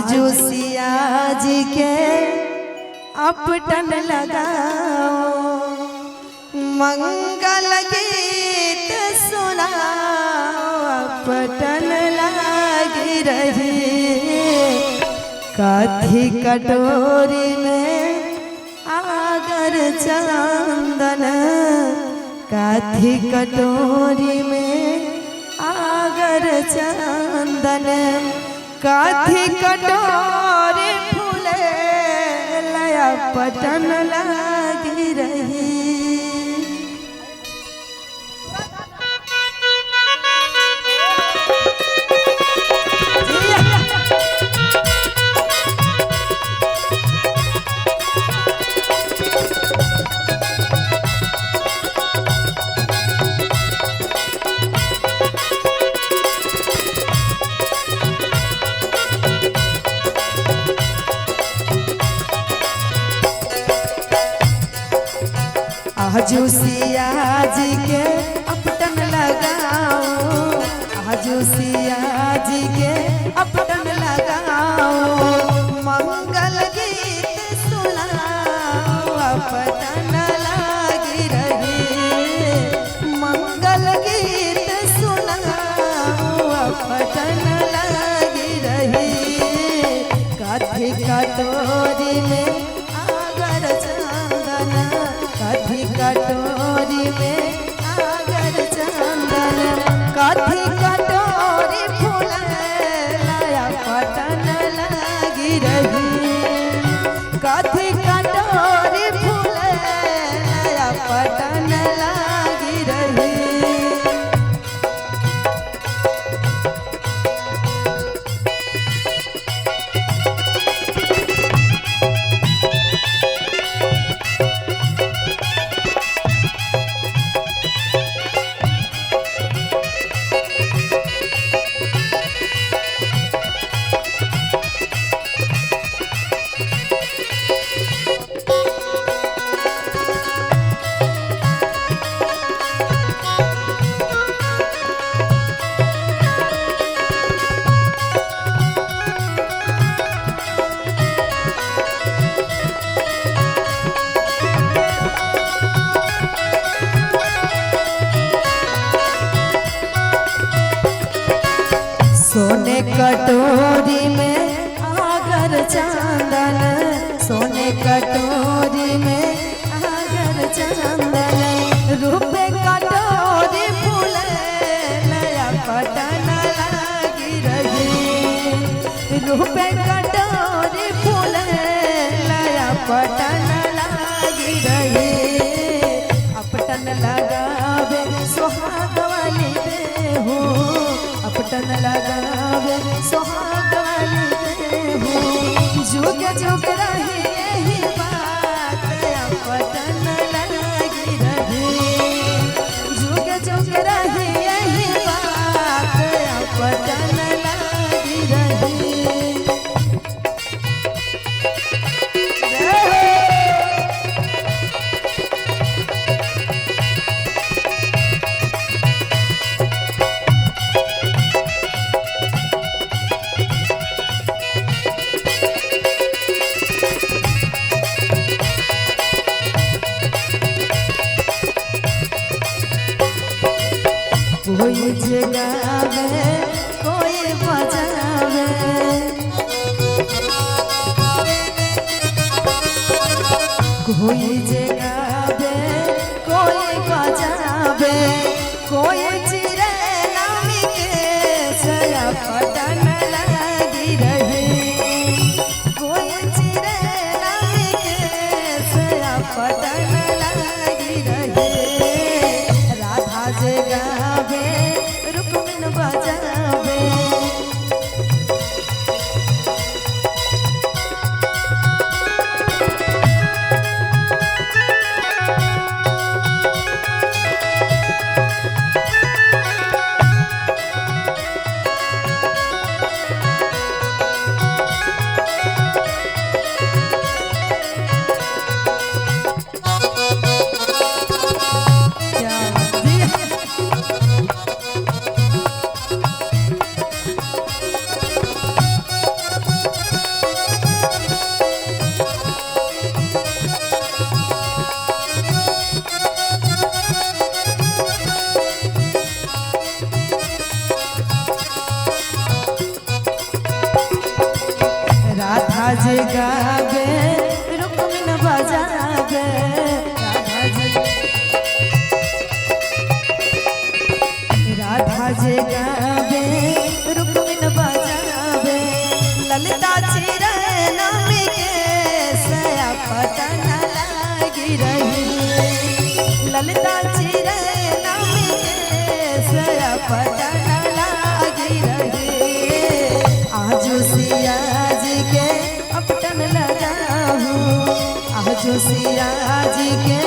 आजू सिया जी के अपटन लगाओ, मंगल गीत सुनाओ, अपटन लागी रही। काठी कटोरी में आगर चंदन, काठी कटोरी में आगर चंदन, काठी कटोरी फूले लया पटन लागी रही। आजू सिया जी के अपटन लगाओ, आजू सिया जी के अपटन लगाओ, मंगल गीत सुनाओ, अपटन लागी रही। मंगल गीत सुनाओ, अपटन लागी रही। काठी कटोरी में आगर चंदन, काठी कटोरी में आगर चंदन, काठी कटोरी फूले लया पटन लागी रही। काठी कटोरी फूले लया पटन लागी रही। सोने कटोरी में आगर चंदन, सोने कटोरी में आगर चंदन, रूपे कटोरी फूले लया पटन लागी रही। रूपे कटोरी फूले लया पटन लागी रही। अपटन लगावे सुहाग वाली देहू, अपटन लगावे सुहाग वाली देहू, जुग जुग रही यही बात, अपटन लागी रही। जुग जुग रही यही बात, अपटन लागी रही। कोई जगावे कोई बजावे, कोई जगावे कोई बजावे, कोई चिरे नामी के सया पटन लागी रही। कोई चिरे नामी के सया पटन लागी रही। राधा जगावे रुक्मिन बजावे, राधा जी गावे रुक्मिन बजावे राधा जी गावे रुक्मिन बजावे ललिता चिरे नाम के सया पटन लागी रही ललिता चिरे नाम के सया पटन लागी रही आजो सिया जी के अपटन लगाऊं आजो सिया जी के